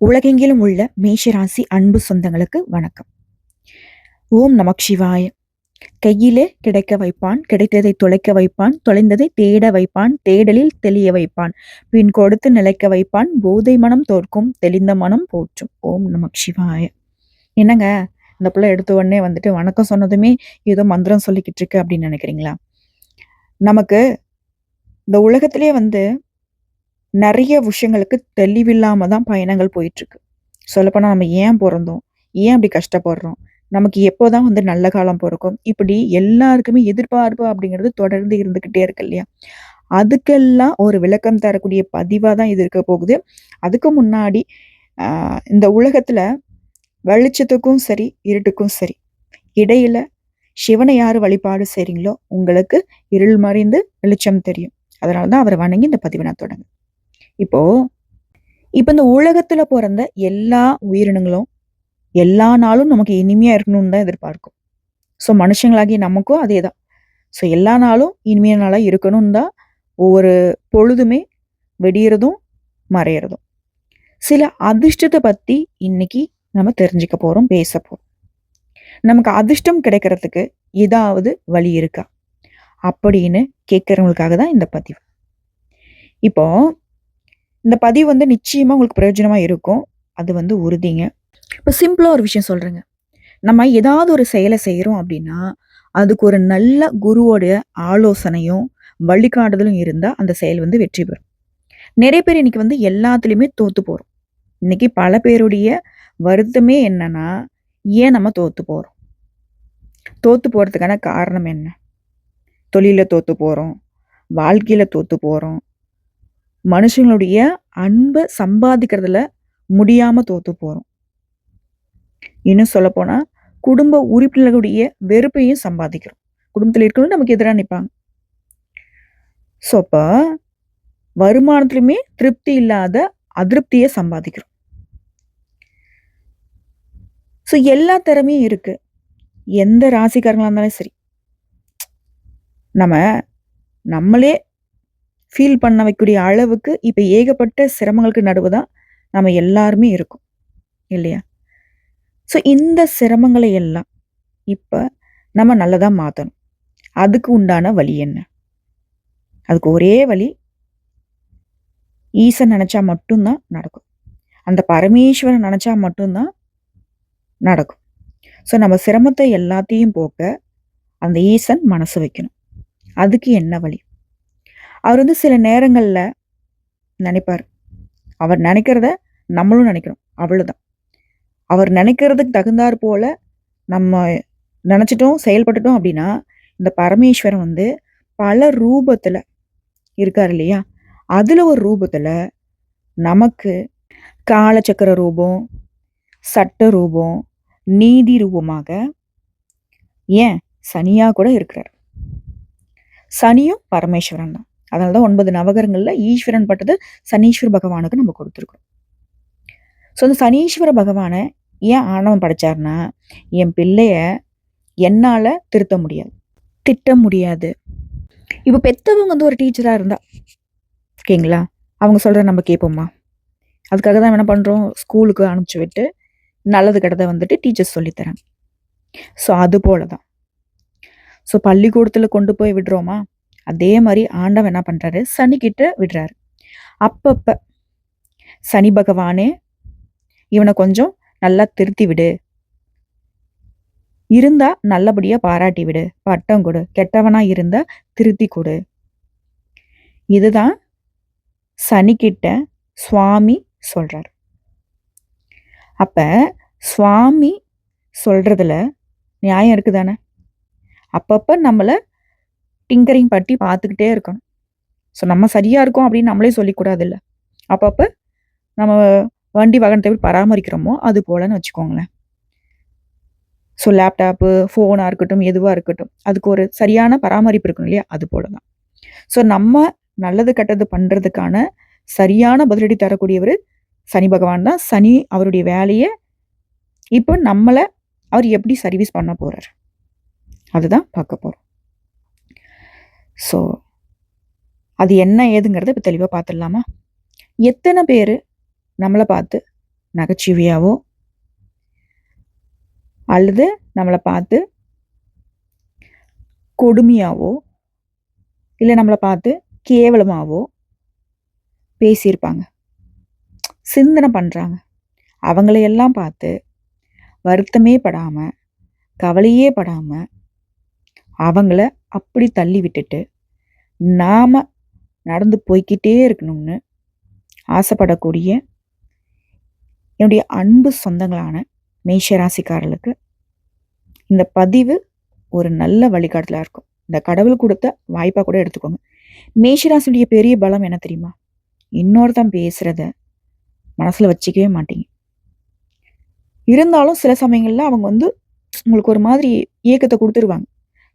உலகெங்கிலும் உள்ள மேஷராசி அன்பு சொந்தங்களுக்கு வணக்கம். ஓம் நமக் சிவாய. கையிலே கிடைக்க வைப்பான், கிடைத்ததை தொலைக்க வைப்பான், தொலைந்ததை தேட வைப்பான், தேடலில் தெளிய வைப்பான், பின் கொடுத்து நிலைக்க வைப்பான், போதை மனம் தோற்கும், தெளிந்த மனம் போற்றும். ஓம் நமக் சிவாய. என்னங்க இந்த பிள்ளை எடுத்த உடனே வந்துட்டு வணக்கம் சொன்னதுமே ஏதோ மந்திரம் சொல்லிக்கிட்டு இருக்கு அப்படின்னு நினைக்கிறீங்களா? நமக்கு இந்த உலகத்திலே நிறைய விஷயங்களுக்கு தெளிவில்லாம தான் பயணங்கள் போயிட்டு இருக்கு. சொல்லப்போனா நம்ம ஏன் பிறந்தோம், ஏன் அப்படி கஷ்டப்படுறோம், நமக்கு எப்போதான் நல்ல காலம் பிறக்கும், இப்படி எல்லாருக்குமே எதிர்பார்ப்பு அப்படிங்கிறது தொடர்ந்து இருந்துகிட்டே இருக்கு இல்லையா? அதுக்கெல்லாம் ஒரு விளக்கம் தரக்கூடிய பதிவா தான் இது இருக்க போகுது. அதுக்கு முன்னாடி இந்த உலகத்துல வெளிச்சத்துக்கும் சரி இருட்டுக்கும் சரி இடையில சிவனை யாரு வழிபாடு செய்றீங்களோ உங்களுக்கு இருள் மறைந்து வெளிச்சம் தெரியும். அதனாலதான் அவரை வணங்கி இந்த பதிவை நான் தொடங்க. இப்போ இந்த உலகத்துல பிறந்த எல்லா உயிரினங்களும் எல்லா நாளும் நமக்கு இனிமையா இருக்கணும்னு தான் எதிர்பார்க்கும். ஸோ மனுஷங்களாகி நமக்கும் அதே தான். ஸோ எல்லா நாளும் இனிமையான நாளா இருக்கணும் தான் ஒவ்வொரு பொழுதுமே வெடியறதும் மறையறதும். சில அதிர்ஷ்டத்தை பத்தி இன்னைக்கு நம்ம தெரிஞ்சுக்க போறோம், பேச போறோம். நமக்கு அதிர்ஷ்டம் கிடைக்கிறதுக்கு ஏதாவது வழி இருக்கா அப்படின்னு கேட்கறவங்களுக்காக தான் இந்த பதிவு. இப்போ இந்த பதிவு நிச்சயமா உங்களுக்கு பிரயோஜனமா இருக்கும். அது உறுதிங்க. இப்போ சிம்பிளா ஒரு விஷயம் சொல்றேங்க. நம்ம ஏதாவது ஒரு செயலை செய்யறோம் அப்படின்னா அதுக்கு ஒரு நல்ல குருவோடைய ஆலோசனையும் வழிகாட்டுதலும் இருந்தா அந்த செயல் வெற்றி பெறும். நிறைய பேர் இன்னைக்கு எல்லாத்துலயுமே தோத்து போறோம். இன்னைக்கு பல பேருடைய வருத்தமே என்னன்னா, ஏன் நம்ம தோத்து போறோம்? தோத்து போறதுக்கான காரணம் என்ன? தொழில தோத்து போறோம், வாழ்க்கையில தோத்து போறோம், மனுஷங்களுடைய அன்பை சம்பாதிக்கிறதுல முடியாம தோத்து போறோம். இன்னும் சொல்ல போனா குடும்ப உறுப்பினர்களுடைய வெறுப்பையும் சம்பாதிக்கிறோம். குடும்பத்தில் இருக்கிறவங்க நமக்கு எதிராக நிற்பாங்க. ஸோ அப்ப வருமானத்திலுமே திருப்தி இல்லாத அதிருப்தியை சம்பாதிக்கிறோம். ஸோ எல்லா திறமையும் இருக்கு. எந்த ராசிக்காரங்களா இருந்தாலும் சரி, நம்மளே ஃபீல் பண்ண வைக்கக்கூடிய அளவுக்கு இப்ப ஏகப்பட்ட சிரமங்களுக்கு நடுவுதான் நம்ம எல்லாருமே இருக்கோம் இல்லையா? ஸோ இந்த சிரமங்களை எல்லாம் இப்ப நம்ம நல்லதா மாத்தணும். அதுக்கு உண்டான வழி என்ன? அதுக்கு ஒரே வழி, ஈசன் நினைச்சா மட்டும்தான் நடக்கும். அந்த பரமேஸ்வரன் நினைச்சா மட்டும்தான் நடக்கும். ஸோ நம்ம சிரமத்தை எல்லாத்தையும் போக்க அந்த ஈசன் மனசு வைக்கணும். அதுக்கு என்ன வழி? அவர் சில நேரங்கள்ல நினைப்பார். அவர் நினைக்கிறத நம்மளும் நினைக்கிறோம், அவ்வளவுதான். அவர் நினைக்கிறதுக்கு தகுந்தாற் போல நம்ம நினைச்சிட்டோம், செயல்பட்டுட்டோம் அப்படின்னா இந்த பரமேஸ்வரன் பல ரூபத்துல இருக்காரு இல்லையா? அதுல ஒரு ரூபத்துல நமக்கு காலச்சக்கர ரூபம், சட்ட ரூபம், நீதி ரூபமாக, ஏன் சனியா கூட இருக்கிறார். சனியும் பரமேஸ்வரன் தான். அதனாலதான் 9 நவகரங்கள்ல ஈஸ்வரன் பட்டது சனீஸ்வர பகவானுக்கு நம்ம கொடுத்துருக்கோம். ஸோ அந்த சனீஸ்வர பகவானை ஏன் ஆணவம் படைச்சார்னா, என் பிள்ளைய என்னால திருத்த முடியாது, திட்ட முடியாது. இப்ப பெத்தவங்க ஒரு டீச்சரா இருந்தா ஓகேங்களா, அவங்க சொல்ற நம்ம கேட்போமா? அதுக்காக தான் என்ன பண்றோம், ஸ்கூலுக்கு அனுப்பிச்சு விட்டு நல்லது கெட்டதை டீச்சர்ஸ் சொல்லித்தராங்க. ஸோ அது போலதான். ஸோ பள்ளிக்கூடத்துல கொண்டு போய் விடுறோமா, அதே மாதிரி ஆண்டவன் என்ன பண்றாரு, சனி கிட்ட விடுறாரு. அப்பப்ப சனி பகவானே இவனை கொஞ்சம் நல்லா திருத்தி விடு, இருந்தா நல்லபடியா பாராட்டி விடு, பட்டம் கொடு, கெட்டவனா இருந்தா திருத்தி கொடு. இதுதான் சனி கிட்ட சுவாமி சொல்றாரு. அப்ப சுவாமி சொல்றதுல நியாயம் இருக்குதானே? அப்பப்ப நம்மள டிங்கரிங் பட்டி பார்த்துக்கிட்டே இருக்கணும். ஸோ நம்ம சரியா இருக்கோம் அப்படின்னு நம்மளே சொல்லிக்கூடாது இல்லை. அப்பப்ப நம்ம வண்டி வாகனத்தை எப்படி பராமரிக்கிறோமோ அது போலன்னு வச்சுக்கோங்களேன். ஸோ லேப்டாப்பு, ஃபோனாக இருக்கட்டும், எதுவாக இருக்கட்டும், அதுக்கு ஒரு சரியான பராமரிப்பு இருக்கணும் இல்லையா? அது போலதான். ஸோ நம்ம நல்லது கெட்டது பண்றதுக்கான சரியான பதிலடி தரக்கூடியவர் சனி பகவான் தான். சனி அவருடைய வேலையை இப்போ நம்மளை அவர் எப்படி சர்வீஸ் பண்ண போறார் அதுதான் பார்க்க போறோம். ஸோ அது என்ன ஏதுங்கிறத இப்போ தெளிவாக பார்த்துடலாமா? எத்தனை பேர் நம்மளை பார்த்து நகைச்சுவையாவோ அல்லது நம்மளை பார்த்து கொடுமையாவோ இல்லை நம்மளை பார்த்து கேவலமாவோ பேசியிருப்பாங்க, சிந்தனை பண்ணுறாங்க. அவங்களையெல்லாம் பார்த்து வருத்தமே படாமல், கவலையே படாமல் அவங்கள அப்படி தள்ளி விட்டுட்டு நாம் நடந்து போய்கிட்டே இருக்கணும்னு ஆசைப்படக்கூடிய என்னுடைய அன்பு சொந்தங்களான மேஷராசிக்காரர்களுக்கு இந்த பதிவு ஒரு நல்ல வழிகாட்டலாக இருக்கும். இந்த கடவுள் கொடுத்த வாய்ப்பாக கூட எடுத்துக்கோங்க. மேஷராசியுடைய பெரிய பலம் என்ன தெரியுமா? இன்னொருத்தன் பேசுகிறத மனசில் வச்சுக்கவே மாட்டீங்க. இருந்தாலும் சில சமயங்களில் அவங்க உங்களுக்கு ஒரு மாதிரி ஏக்கத்தை கொடுத்துருவாங்க.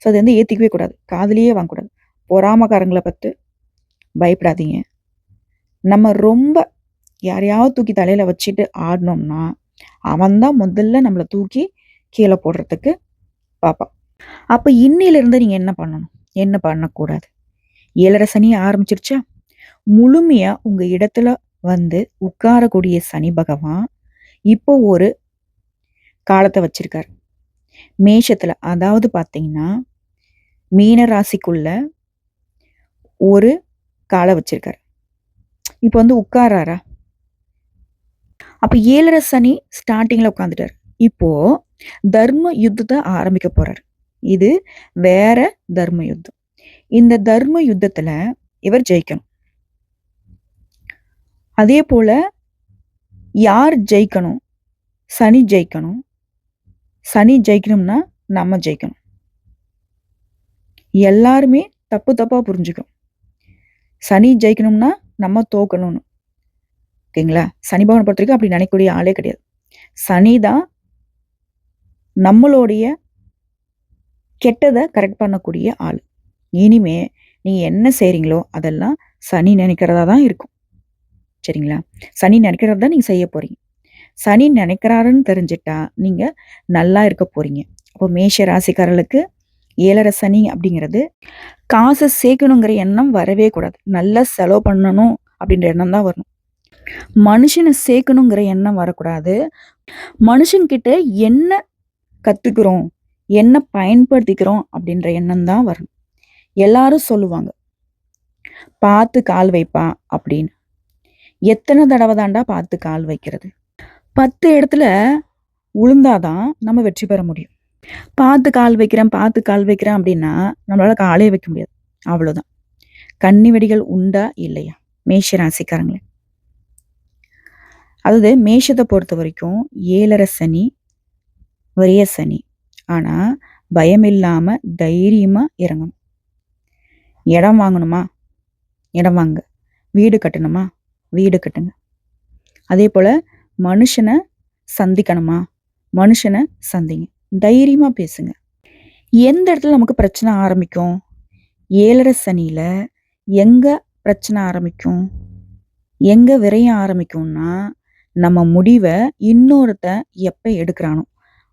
ஸோ அதை ஏற்றிக்கவே கூடாது, காதலியே வாங்கக்கூடாது. பொறாமக்காரங்களை பார்த்து பயப்படாதீங்க. நம்ம ரொம்ப யாரையாவது தூக்கி தலையில் வச்சுட்டு ஆடினோம்னா அவன்தான் முதல்ல நம்மளை தூக்கி கீழே போடுறதுக்கு பார்ப்பான். அப்போ இன்னிலிருந்து நீங்கள் என்ன பண்ணணும், என்ன பண்ணக்கூடாது? 7.5 சனி ஆரம்பிச்சிருச்சா? முழுமையாக உங்கள் இடத்துல உட்காரக்கூடிய சனி பகவான் இப்போ ஒரு காலத்தை வச்சிருக்காரு மேஷத்தில். அதாவது பார்த்தீங்கன்னா மீன ராசிக்குள்ள ஒரு காலை வச்சிருக்காரு. இப்போ உட்காராரா? அப்போ 7.5 சனி ஸ்டார்டிங்கில் உட்காந்துட்டார். இப்போ தர்ம யுத்தத்தை ஆரம்பிக்க போறாரு. இது வேற தர்ம யுத்தம். இந்த தர்ம யுத்தத்துல இவர் ஜெயிக்கணும். அதே போல யார் ஜெயிக்கணும்? சனி ஜெயிக்கணும். சனி ஜெயிக்கணும்னா நம்ம ஜெயிக்கணும். எல்லாருமே தப்பா புரிஞ்சுக்கணும். சனி ஜெயிக்கணும்னா நம்ம தோக்கணும்னு. ஓகேங்களா? சனி பகவானை பொறுத்த வரைக்கும் அப்படி நினைக்கக்கூடிய ஆளே கிடையாது. சனி தான் நம்மளுடைய கெட்டதை கரெக்ட் பண்ணக்கூடிய ஆள். இனிமே நீங்க என்ன செய்றீங்களோ அதெல்லாம் சனி நினைக்கிறதா தான் இருக்கும். சரிங்களா? சனி நினைக்கிறதா நீங்க செய்ய போறீங்க. சனி நினைக்கிறாருன்னு தெரிஞ்சிட்டா நீங்க நல்லா இருக்க போறீங்க. அப்போ மேஷ ராசிக்காரர்களுக்கு 7.5 சனி அப்படிங்கிறது காசை சேர்க்கணுங்கிற எண்ணம் வரவே கூடாது. நல்லா செலவு பண்ணணும் அப்படின்ற எண்ணம் தான் வரணும். மனுஷனை சேர்க்கணுங்கிற எண்ணம் வரக்கூடாது. மனுஷன்கிட்ட என்ன கத்துக்கிறோம், என்ன பயன்படுத்திக்கிறோம் அப்படின்ற எண்ணம் தான் வரணும். எல்லாரும் சொல்லுவாங்க, பார்த்து கால் வைப்பா அப்படின்னு. எத்தனை தடவை தாண்டா பார்த்து கால் வைக்கிறது? 10 இடத்துல உளுந்தாதான் நம்ம வெற்றி பெற முடியும். பார்த்து கால் வைக்கிறேன் அப்படின்னா நம்மளால காலே வைக்க முடியாது. அவ்வளவுதான். கன்னி வெடிகள் உண்டா இல்லையா மேஷ ராசிக்காரங்களே? அதாவது மேஷத்தை பொறுத்த வரைக்கும் 7.5 சனி ஒரே சனி. ஆனா பயம் இல்லாம தைரியமா இறங்கணும். இடம் வாங்கணுமா, இடம் வாங்க. வீடு கட்டணுமா, வீடு கட்டுங்க. அதே போல மனுஷனை சந்திக்கணுமா, மனுஷனை சந்திங்க. தைரியமா பேசுங்க. எந்த இடத்துல நமக்கு பிரச்சனை ஆரம்பிக்கும்? 7.5 சனியில எங்க பிரச்சனை ஆரம்பிக்கும், எங்க விரயம் ஆரம்பிக்கும்னா நம்ம முடிவை இன்னொருத்த எப்ப எடுக்கிறானோ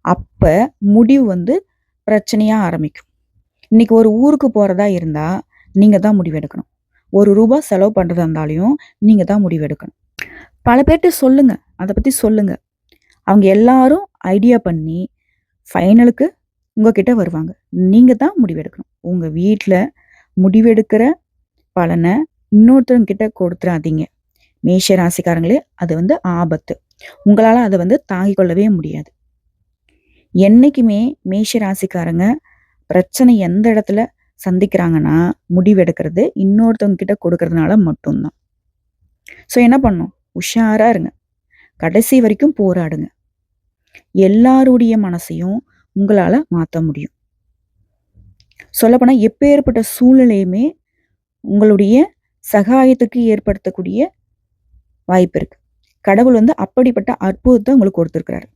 அப்ப முடிவு பிரச்சனையா ஆரம்பிக்கும். இன்னைக்கு ஒரு ஊருக்கு போறதா இருந்தா நீங்க தான் முடிவு எடுக்கணும். ₹1 செலவு பண்றதா இருந்தாலையும் நீங்க தான் முடிவு எடுக்கணும். பல பேர்கிட்ட சொல்லுங்க, அதை பத்தி சொல்லுங்க. அவங்க எல்லாரும் ஐடியா பண்ணி ஃபைனலுக்கு உங்ககிட்ட வருவாங்க. நீங்க தான் முடிவெடுக்கணும். உங்க வீட்டில் முடிவெடுக்கிற பலனை இன்னொருத்தவங்க கிட்ட கொடுத்துடாதீங்க. மேஷ ராசிக்காரங்களே, அது ஆபத்து. உங்களால் அதை தாங்கிக் கொள்ளவே முடியாது. என்னைக்குமே மேஷ ராசிக்காரங்க பிரச்சனை எந்த இடத்துல சந்திக்கிறாங்கன்னா முடிவெடுக்கிறது இன்னொருத்தவங்க கிட்ட கொடுக்கறதுனால மட்டும்தான். ஸோ என்ன பண்ணும்? உஷாரா இருங்க. கடைசி வரைக்கும் போராடுங்க. எல்லாருடைய மனசையும் உங்களால மாற்ற முடியும். சொல்லப்போனா எப்பேற்பட்ட சூழ்நிலையுமே உங்களுடைய சகாயத்துக்கு ஏற்படுத்தக்கூடிய வாய்ப்பு இருக்கு. கடவுள் அப்படிப்பட்ட அற்புதத்தை உங்களுக்கு கொடுத்துருக்கிறாரு.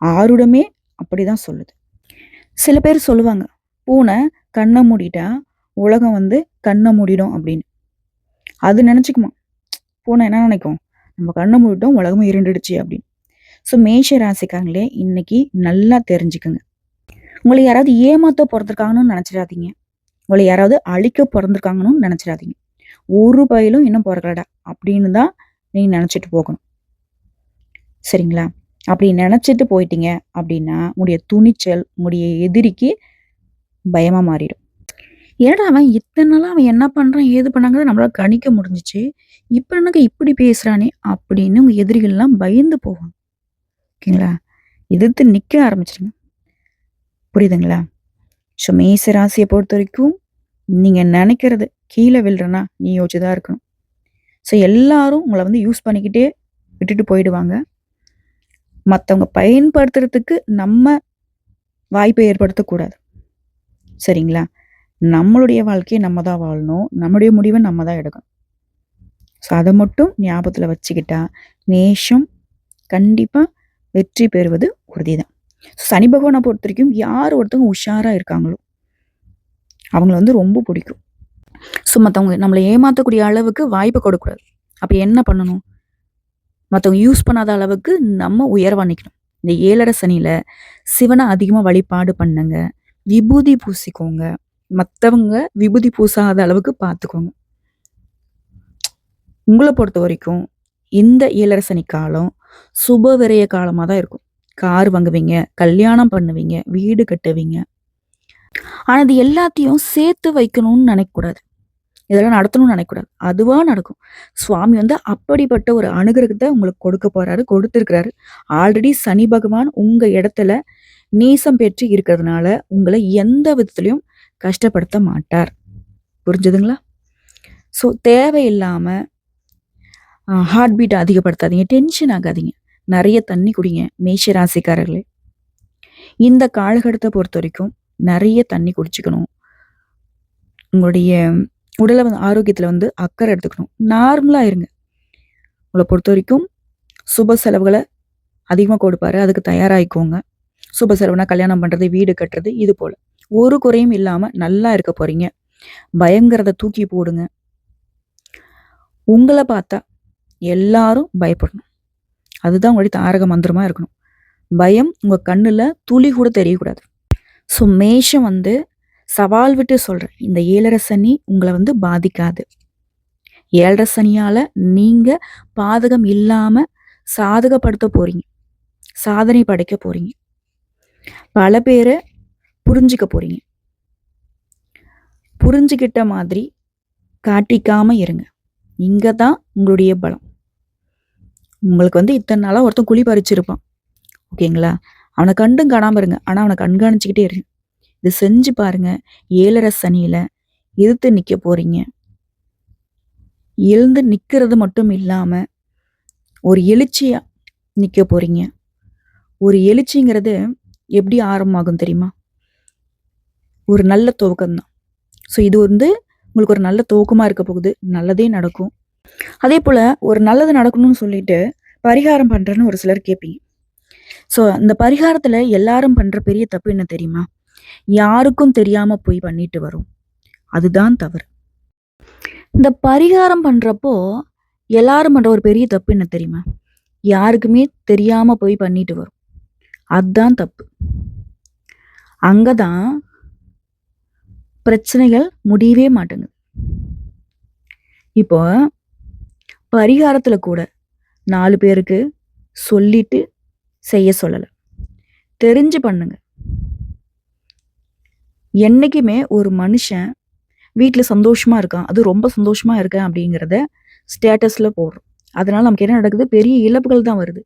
ஆருடமே அப்படிதான் சொல்லுது. சில பேர் சொல்லுவாங்க, பூனை கண்ணை மூடிட்டா உலகம் கண்ணை மூடிடும் அப்படின்னு. அது நினைச்சுக்குமா? பூனை என்ன நினைக்கும்? நம்ம கண்ணை மூடிட்டோம், உலகமும் இருண்டுடுச்சு அப்படின்னு. ஸோ மேஷ ராசிக்காரங்களே, இன்னைக்கு நல்லா தெரிஞ்சுக்குங்க. உங்களை யாராவது ஏமாத்த பிறந்திருக்காங்கன்னு நினைச்சிடாதீங்க. உங்களை யாராவது அழிக்க பிறந்திருக்காங்கன்னு நினைச்சிடாதீங்க. ஒரு பயிலும் இன்னும் பிறக்கலடா அப்படின்னு தான் நீங்க நினைச்சிட்டு போகணும். சரிங்களா? அப்படி நினச்சிட்டு போயிட்டீங்க அப்படின்னா, உங்களுடைய துணிச்சல், உங்களுடைய எதிரிக்கு பயமா மாறிடும். என்னடா அவன் இத்தன நாளா அவன் என்ன பண்றான், ஏது பண்ணாங்கிறத நம்மளால கணிக்க முடிஞ்சுச்சு. இப்ப என்னங்க இப்படி பேசுறானே அப்படின்னு உங்க எதிரிகள்லாம் பயந்து போவாங்க. ஓகேங்களா? எதிர்த்து நிக்க ஆரம்பிச்சுருங்க. புரியுதுங்களா? ஸோ மேச ராசிய பொறுத்தவரைக்கும், நீங்க நெனைக்கிறது கீழ விழுறனா, நீ யோசிச்சு தான் இருக்கணும். ஸோ எல்லாரும் உங்கள வந்து யூஸ் பண்ணிக்கிட்டே விட்டுட்டு போயிடுவாங்க. மத்தவங்க பயன்படுத்துறதுக்கு நம்ம வாய்ப்பை ஏற்படுத்தக்கூடாது. சரிங்களா? நம்மளுடைய வாழ்க்கைய நம்ம தான் வாழணும். நம்முடைய முடிவ நம்ம தான் எடுக்கணும். ஸோ அத மட்டும் ஞாபகத்துல வச்சுக்கிட்டா, மேஷம் கண்டிப்பா வெற்றி பெறுவது உறுதிதான். சனி பகவான பொறுத்தவரைக்கும் யார் ஒருத்தவங்க உஷாரா இருக்காங்களோ, அவங்கள வந்து ரொம்ப பிடிக்கும். ஸோ மத்தவங்க நம்மள ஏமாத்தக்கூடிய அளவுக்கு வாய்ப்பு கொடுக்கக்கூடாது. அப்ப என்ன பண்ணணும்? மத்தவங்க யூஸ் பண்ணாத அளவுக்கு நம்ம உயர்வா நிக்கணும். இந்த 7:30 சனியில சிவன அதிகமா வழிபாடு பண்ணுங்க. விபூதி பூசிக்கோங்க. மத்தவங்க விபூதி பூசாத அளவுக்கு பார்த்துக்கோங்க. உங்கள பொறுத்தவரைக்கும் இந்த 7:30 சனி காலம் சுப விரய காலமா தான் இருக்கும். கார் வாங்குவீங்க, கல்யாணம் பண்ணுவீங்க, வீடு கட்டுவீங்க. ஆனா இது எல்லாத்தையும் சேர்த்து வைக்கணும்னு நினைக்கக்கூடாது. இதெல்லாம் நடத்தணும்னு நினைக்கக்கூடாது. அதுவா நடக்கும். சுவாமி வந்து அப்படிப்பட்ட ஒரு அனுகிரகத்த உங்களுக்கு கொடுக்க போறாரு, கொடுத்திருக்கிறாரு. ஆல்ரெடி சனி பகவான் உங்க இடத்துல நீசம் பெற்று இருக்கிறதுனால, உங்கள எந்த விதத்திலயும் கஷ்டப்படுத்த மாட்டார். புரிஞ்சுதுங்களா? ஸோ தேவையில்லாம ஹார்ட் பீட் அதிகப்படுத்தாதீங்க. டென்ஷன் ஆகாதீங்க. நெறைய தண்ணி குடிங்க. மேஷ ராசிக்காரர்களே. இந்த காலகட்டத்த பொறுத்தவரைக்கும் நெறைய தண்ணி குடிச்சுக்கணும். உங்களுடைய உடல வந்து ஆரோக்கியத்துல வந்து அக்கறை எடுத்துக்கணும். நார்மலா இருங்க. உங்கள பொறுத்தவரைக்கும் சுப செலவுகள அதிகமா கொடுப்பாரு. அதுக்கு தயாராயிக்கோங்க. சுப செலவுனா கல்யாணம் பண்றது, வீடு கட்டுறது இது போல. ஒரு குறையும் இல்லாம நல்லா இருக்க போறீங்க. பயங்கிறத தூக்கி போடுங்க. உங்கள பார்த்தா எல்லாரும் பயப்படணும். அதுதான் உங்களுடைய தாரக மந்திரமா இருக்கணும். பயம் உங்க கண்ணுல துளி கூட தெரியக்கூடாது. ஸோ மேஷம் வந்து சவால் விட்டு சொல்றேன். இந்த 7:30 சனி உங்கள வந்து பாதிக்காது. 7:30 சனியால நீங்க பாதகம் இல்லாம சாதகப்படுத்த போறீங்க. சாதனை படைக்க போறீங்க. பல பேர புரிஞ்சுக்க போறீங்க. புரிஞ்சுகிட்ட மாதிரி காட்டிக்காம இருங்க. இங்க தான் உங்களுடைய பலம். உங்களுக்கு வந்து இத்தனை நாளா ஒருத்தன் குழி பறிச்சிருப்பான். ஓகேங்களா? அவனை கண்டும் காணாம இருங்க. ஆனா அவனை கண்காணிச்சுக்கிட்டே இருங்க. இது செஞ்சு பாருங்க. 7:30 சனியில எதிர்த்து நிக்க போறீங்க. எழுந்து நிக்கிறது மட்டும் இல்லாம ஒரு எழுச்சியா நிக்க போறீங்க. ஒரு எழுச்சிங்கிறது எப்படி ஆரம்பமாகும் தெரியுமா? ஒரு நல்ல துவக்கம் தான். ஸோ இது வந்து உங்களுக்கு ஒரு நல்ல துவக்கமா இருக்க போகுது. நல்லதே நடக்கும். அதே போல ஒரு நல்லது நடக்கணும்னு சொல்லிட்டு பரிகாரம் பண்றேன்னு ஒரு சிலர் கேட்பீங்க. ஸோ இந்த பரிகாரத்துல எல்லாரும் பண்ற பெரிய தப்பு என்ன தெரியுமா? யாருக்கும் தெரியாம போய் பண்ணிட்டு வரும். அதுதான் தவறு. இந்த பரிகாரம் பண்றப்போ எல்லாரும் பண்ற ஒரு பெரிய தப்பு என்ன தெரியுமா? யாருக்குமே தெரியாம போய் பண்ணிட்டு வரும். அதுதான் தப்பு. அங்கதான் பிரச்சனைகள் முடியவே மாட்டேங்குது. இப்போ பரிகாரத்துல கூட 4 பேருக்கு சொல்லிட்டு செய்ய சொல்லல. தெரிஞ்சு பண்ணுங்க. என்னைக்குமே ஒரு மனுஷன் வீட்ல சந்தோஷமா இருக்கான். அது ரொம்ப சந்தோஷமா இருக்கேன் அப்படிங்கிறத ஸ்டேட்டஸ்ல போடுறோம். அதனால நமக்கு என்ன நடக்குது? பெரிய இழப்புகள் தான் வருது.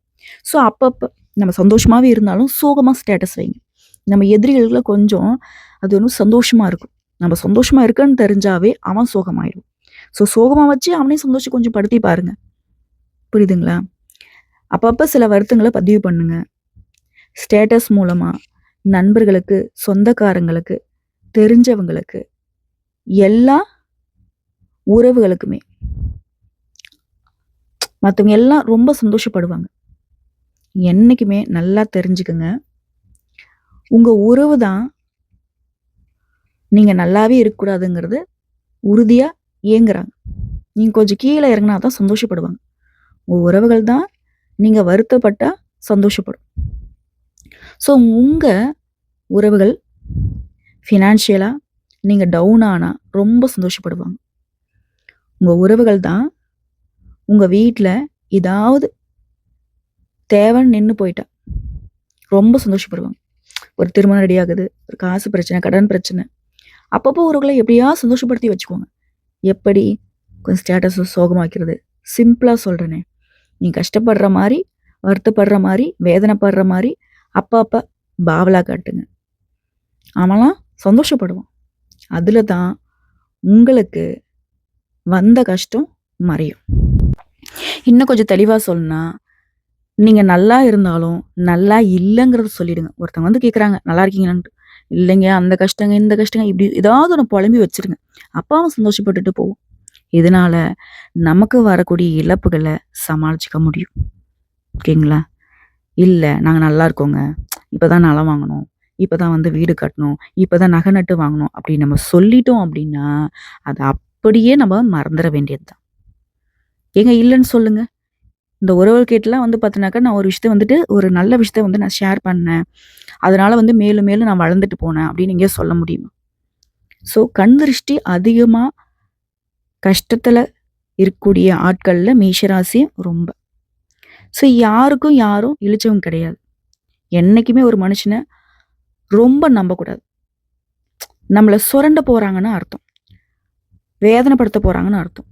ஸோ அப்பப்ப நம்ம சந்தோஷமாவே இருந்தாலும் சோகமா ஸ்டேட்டஸ் வைங்க. நம்ம எதிரிகளுக்குள்ள கொஞ்சம் அது வந்து சந்தோஷமா இருக்கும். நம்ம சந்தோஷமா இருக்கன்னு தெரிஞ்சாவே அவன் சோகமாயிடும். ஸோ சோகமா வச்சு அவனையும் சந்தோஷம் கொஞ்சம் படுத்தி பாருங்க. புரியுதுங்களா? அப்பப்ப சில வருத்தங்களை பதிவு பண்ணுங்க. ஸ்டேட்டஸ் மூலமா நண்பர்களுக்கு, சொந்தக்காரங்களுக்கு, தெரிஞ்சவங்களுக்கு, எல்லா உறவுகளுக்குமே மற்றவங்க எல்லாம் ரொம்ப சந்தோஷப்படுவாங்க. என்னைக்குமே நல்லா தெரிஞ்சுக்குங்க. உங்க உறவு தான் நீங்க நல்லாவே இருக்கக்கூடாதுங்கிறது உறுதியா ஏங்குறாங்க. நீங்க கொஞ்சம் கீழே இறங்கினா தான் சந்தோஷப்படுவாங்க. உங்க உறவுகள் தான் நீங்க வருத்தப்பட்டா சந்தோஷப்படும். ஸோ உங்க உறவுகள் ஃபினான்ஷியலா நீங்க டவுன் ஆனா ரொம்ப சந்தோஷப்படுவாங்க. உங்க உறவுகள் தான் உங்க வீட்டில் ஏதாவது தேவைன்னு நின்று போயிட்டா ரொம்ப சந்தோஷப்படுவாங்க. ஒரு திருமணம் ரெடி ஆகுது, ஒரு காசு பிரச்சனை, கடன் பிரச்சனை, அப்பப்போ ஒருவர்களை எப்படியா சந்தோஷப்படுத்தி வச்சுக்கோங்க. எப்படி? கொஞ்சம் ஸ்டேட்டஸை சோகமாக்கிறது. சிம்பிளாக சொல்கிறேனே, நீ கஷ்டப்படுற மாதிரி, வருத்தப்படுற மாதிரி, வேதனைப்படுற மாதிரி அப்பப்போ பாவலா காட்டுங்க. அவன்லாம் சந்தோஷப்படுவான். அதில் தான் உங்களுக்கு வந்த கஷ்டம் மறையும். இன்னும் கொஞ்சம் தெளிவாக சொல்லணும்னா, நீங்கள் நல்லா இருந்தாலும் நல்லா இல்லைங்கிறத சொல்லிடுங்க. ஒருத்தவங்க வந்து கேட்குறாங்க, நல்லா இருக்கீங்களான்ட்டு. இல்லைங்க, அந்த கஷ்டங்க, இந்த கஷ்டங்க, இப்படி ஏதாவது ஒன்று புலம்பி வச்சிருங்க. அப்பாவும் சந்தோஷப்பட்டுட்டு போவோம். இதனால நமக்கு வரக்கூடிய இழப்புகளை சமாளிச்சுக்க முடியும். ஓகேங்களா? இல்லை, நாங்கள் நல்லா இருக்கோங்க, இப்போதான் நிலம் வாங்கணும், இப்போதான் வந்து வீடு கட்டணும், இப்போதான் நகை நட்டு வாங்கணும் அப்படின்னு நம்ம சொல்லிட்டோம் அப்படின்னா, அதை அப்படியே நம்ம மறந்துட வேண்டியது தான். ஏங்க இல்லைன்னு சொல்லுங்க. இந்த உறவுகள்கிட்டலாம் வந்து பார்த்தினாக்கா, நான் ஒரு விஷயத்த வந்துட்டு ஒரு நல்ல விஷயத்த வந்து நான் ஷேர் பண்ணேன், அதனால வந்து மேலும் மேலும் நான் வளர்ந்துட்டு போனேன் அப்படின்னு நீங்க சொல்ல முடியுமா? ஸோ கண் திருஷ்டி அதிகமாக கஷ்டத்தில் இருக்கக்கூடிய ஆட்களில் மேஷராசியும் ரொம்ப. ஸோ யாருக்கும் யாரும் இழிச்சவங்க கிடையாது. என்னைக்குமே ஒரு மனுஷனை ரொம்ப நம்பக்கூடாது. நம்மளை சுரண்ட போகிறாங்கன்னு அர்த்தம், வேதனைப்படுத்த போகிறாங்கன்னு அர்த்தம்.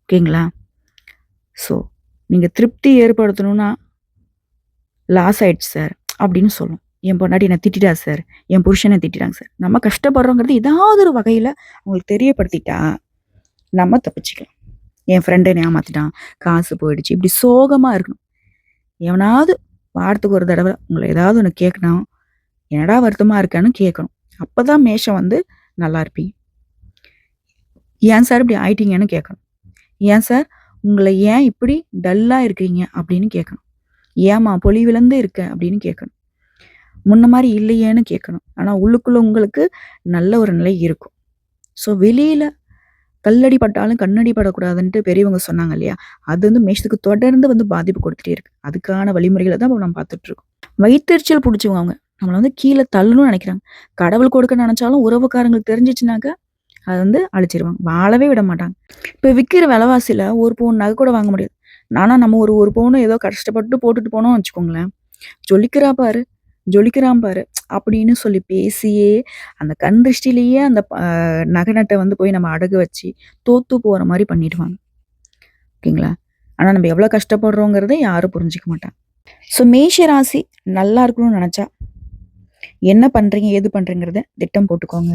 ஓகேங்களா? ஸோ நீங்கள் திருப்தி ஏற்படுத்தணும்னா, லாஸ் ஆயிடுச்சு சார் அப்படின்னு சொல்லணும். என் பொண்டாட்டி என்னை திட்டிட்டா சார், என் புருஷனை திட்டிட்டாங்க சார். நம்ம கஷ்டப்படுறோங்கிறது ஏதாவது ஒரு வகையில் அவங்களுக்கு தெரியப்படுத்திட்டா நம்ம தப்பிச்சுக்கலாம். என் ஃப்ரெண்டை ஏமாத்திட்டான், காசு போயிடுச்சு, இப்படி சோகமாக இருக்கணும். எவனாவது வாரத்துக்கு ஒரு தடவை உங்களை ஏதாவது ஒன்று கேட்கணும், என்னடா வருத்தமாக இருக்கான்னு கேட்கணும். அப்போ தான் மேஷம் வந்து நல்லா இருப்பீங்க. ஏன் சார் இப்படி ஆயிட்டீங்கன்னு கேட்கணும். ஏன் சார் உங்களை ஏன் இப்படி டல்லாக இருக்கீங்க அப்படின்னு கேட்கணும். ஏமா பொலிவிழந்து இருக்க அப்படின்னு கேட்கணும். முன்ன மாதிரி இல்லையேன்னு கேட்கணும். ஆனால் உள்ளுக்குள்ள உங்களுக்கு நல்ல ஒரு நிலை இருக்கும். ஸோ வெளியில் கல்லடி பட்டாலும் கண்ணடி படக்கூடாதுன்ட்டு பெரியவங்க சொன்னாங்க இல்லையா? அது வந்து மேஷத்துக்கு தொடர்ந்து வந்து பாதிப்பு கொடுத்துட்டே இருக்கு. அதுக்கான வழிமுறைகளை தான் நம்ம பார்த்துட்டு இருக்கோம். வயிற்றுச்சல் பிடிச்சவங்க அவங்க நம்மளை வந்து கீழே தள்ளணும்னு நினைக்கிறாங்க. கடவுள் கொடுக்க நினைச்சாலும் உறவுக்காரங்களுக்கு தெரிஞ்சிச்சுனாக்கா அதை வந்து அழிச்சிருவாங்க, வாழவே விட மாட்டாங்க. இப்போ விற்கிற விலைவாசியில் ஒரு பவுன் நகை கூட வாங்க முடியாது. நானும் நம்ம ஒரு பவுன் ஏதோ கஷ்டப்பட்டு போட்டுட்டு போனோம்னு வச்சுக்கோங்களேன், ஜொலிக்கிறா பாரு, ஜொலிக்கிறான் பாரு அப்படின்னு சொல்லி பேசியே அந்த கண் திருஷ்டிலேயே அந்த நகை நட்டை வந்து போய் நம்ம அடகு வச்சு தோத்து போகிற மாதிரி பண்ணிடுவாங்க. ஓகேங்களா? ஆனால் நம்ம எவ்வளோ கஷ்டப்படுறோங்கிறத யாரும் புரிஞ்சிக்க மாட்டாங்க. ஸோ மேஷ ராசி நல்லா இருக்கணும்னு நினச்சா என்ன பண்ணுறீங்க ஏது பண்ணுறீங்கிறத திட்டம் போட்டுக்கோங்க.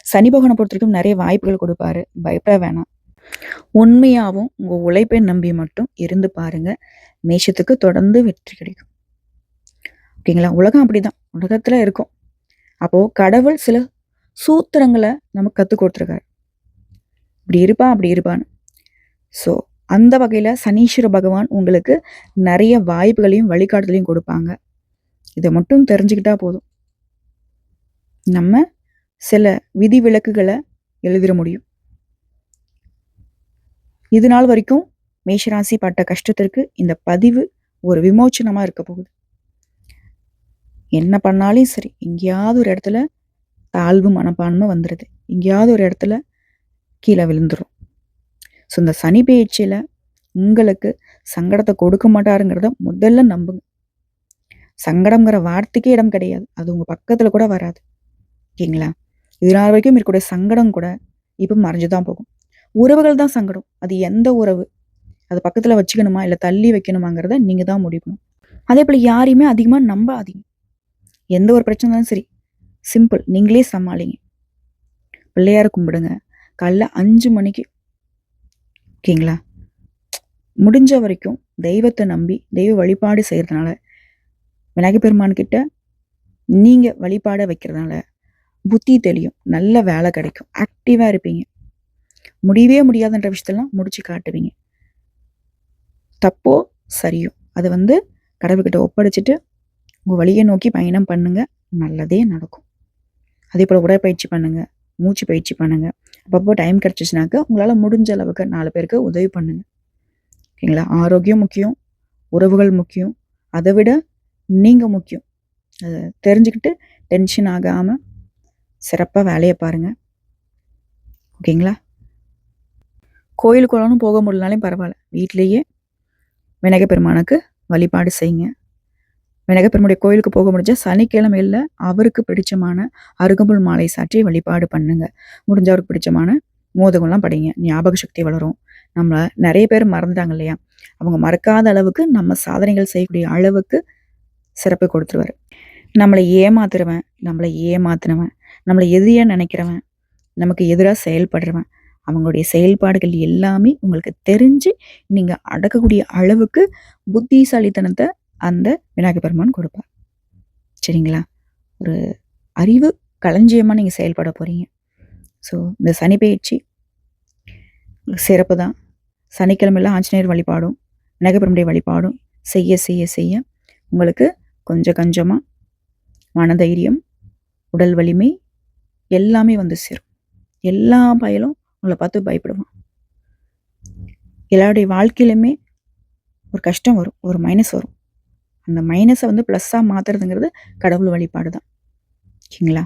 சனி பகவானை பொறுத்த வரைக்கும் நிறைய வாய்ப்புகள் கொடுப்பாரு, பயப்பட வேணாம். உண்மையாகவும் உங்கள் உழைப்பை நம்பி மட்டும் இருந்து பாருங்க, மேஷத்துக்கு தொடர்ந்து வெற்றி கிடைக்கும். ஓகேங்களா? உலகம் அப்படிதான், உலகத்துல இருக்கும். அப்போ கடவுள் சில சூத்திரங்களை நமக்கு கற்றுக் கொடுத்துருக்காரு, இப்படி இருப்பா அப்படி இருப்பான்னு. ஸோ அந்த வகையில் சனீஸ்வர பகவான் உங்களுக்கு நிறைய வாய்ப்புகளையும் வழிகாட்டுதலையும் கொடுப்பாங்க. இதை மட்டும் தெரிஞ்சுக்கிட்டா போதும், நம்ம சில விதிவிலக்குகளை எழுதிட முடியும். இது நாள் வரைக்கும் மேஷராசி பட்ட கஷ்டத்திற்கு இந்த பதிவு ஒரு விமோச்சனமா இருக்க போகுது. என்ன பண்ணாலும் சரி, எங்கேயாவது ஒரு இடத்துல தாழ்வு மனப்பான்மை வந்துடுது, எங்கேயாவது ஒரு இடத்துல கீழே விழுந்துடும். ஸோ இந்த சனி பேச்சில் உங்களுக்கு சங்கடத்தை கொடுக்க மாட்டாருங்கிறத முதல்ல நம்புங்க. சங்கடம்ங்கிற வார்த்தைக்கே இடம் கிடையாது, அது உங்கள் பக்கத்தில் கூட வராது. ஓகேங்களா? இதனால் வரைக்கும் இருக்கக்கூடிய சங்கடம் கூட இப்போ மறைஞ்சுதான் போகும். உறவுகள் தான் சங்கடம், அது எந்த உறவு, அது பக்கத்தில் வச்சுக்கணுமா இல்லை தள்ளி வைக்கணுமாங்கிறத நீங்கள் தான் முடிக்கணும். அதே போல் யாரையுமே அதிகமாக நம்பாதீங்க. எந்த ஒரு பிரச்சனை தான் சரி, சிம்பிள், நீங்களே சமாளிங்க. பிள்ளையார கும்பிடுங்க காலைல 5 மணிக்கு. ஓகேங்களா? முடிஞ்ச வரைக்கும் தெய்வத்தை நம்பி தெய்வ வழிபாடு செய்கிறதுனால, விநாயகர் பெருமான் கிட்ட நீங்கள் வழிபாட வைக்கிறதுனால புத்தி தெளியும், நல்ல வேலை கிடைக்கும், ஆக்டிவாக இருப்பீங்க, முடியவே முடியாதுன்ற விஷயத்தெல்லாம் முடிச்சு காட்டுவீங்க. தப்போ சரியோ அதை வந்து கடவுள்கிட்ட ஒப்படைச்சிட்டு உங்கள் வழியை நோக்கி பயணம் பண்ணுங்க, நல்லதே நடக்கும். அதே போல் உடற்பயிற்சி பண்ணுங்க, மூச்சு பயிற்சி பண்ணுங்க. அப்பப்போ டைம் கிடச்சிச்சுனாக்கா உங்களால் முடிஞ்ச அளவுக்கு 4 பேருக்கு உதவி பண்ணுங்க. ஓகேங்களா? ஆரோக்கியம் முக்கியம், உறவுகள் முக்கியம், அதை விட நீங்கள் முக்கியம். அதை தெரிஞ்சுக்கிட்டு டென்ஷன் ஆகாமல் சிறப்பாக வேலையை பாருங்கள். ஓகேங்களா? கோயிலுக்குள்ளனும் போக முடியலனாலும் பரவாயில்ல, வீட்டிலேயே விநாயகர் பெருமானுக்கு வழிபாடு செய்யுங்க. விநாயகப்பெருமானுடைய கோயிலுக்கு போக முடிஞ்சால் சனிக்கிழமையில் அவருக்கு பிடிச்சமான அருகம்புல் மாலை சாற்றி வழிபாடு பண்ணுங்க. முடிஞ்ச அவருக்கு பிடிச்சமான மோதகம்லாம் படிங்க. ஞாபக சக்தி வளரும். நம்ம நிறைய பேர் மறந்துட்டாங்க இல்லையா? அவங்க மறக்காத அளவுக்கு நம்ம சாதனைகள் செய்யக்கூடிய அளவுக்கு சிறப்பு கொடுத்துருவாரு. நம்மளை ஏமாத்துறவன், நம்மளை ஏமாத்துனவன், நம்மளை எதிரியா நினைக்கிறவன், நமக்கு எதிராக செயல்படுறவன், அவங்களுடைய செயல்பாடுகள் எல்லாமே உங்களுக்கு தெரிஞ்சு நீங்கள் அடக்கக்கூடிய அளவுக்கு புத்திசாலித்தனத்தை அந்த விநாயகர் பெருமான் கொடுப்பார். சரிங்களா? ஒரு அறிவு களஞ்சியமாக நீங்கள் செயல்பட போகிறீங்க. ஸோ இந்த சனி பயிற்சி சிறப்பு தான். சனிக்கிழமையில் ஆஞ்சநேயர் வழிபாடும் விநாயகர் பெருமானுடைய வழிபாடும் செய்ய செய்ய செய்ய உங்களுக்கு கொஞ்சம் கொஞ்சமாக மனதைரியம், உடல் வலிமை எல்லாமே வந்து சேரும். எல்லா பயலும் உங்களை பார்த்து பயப்படுவான். எல்லாருடைய வாழ்க்கையிலுமே ஒரு கஷ்டம் வரும், ஒரு மைனஸ் வரும். அந்த மைனஸை வந்து ப்ளஸ்ஸாக மாற்றுறதுங்கிறது கடவுள் வழிபாடு தான். ஓகேங்களா?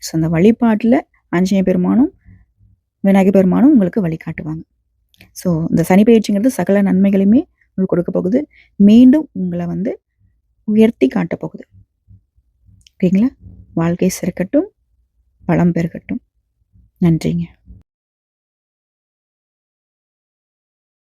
ஸோ அந்த வழிபாட்டில் ஆஞ்சநேய பெருமானும் விநாயகர் பெருமானும் உங்களுக்கு வழிகாட்டுவாங்க. ஸோ இந்த சனி பயிற்சிங்கிறது சகல நன்மைகளையுமே உங்களுக்கு கொடுக்க போகுது. மீண்டும் உங்களை வந்து உயர்த்தி காட்டப் போகுது. ஓகேங்களா? வாழ்க்கை சிறக்கட்டும், வளம் பெருகட்டும். நன்றிங்க.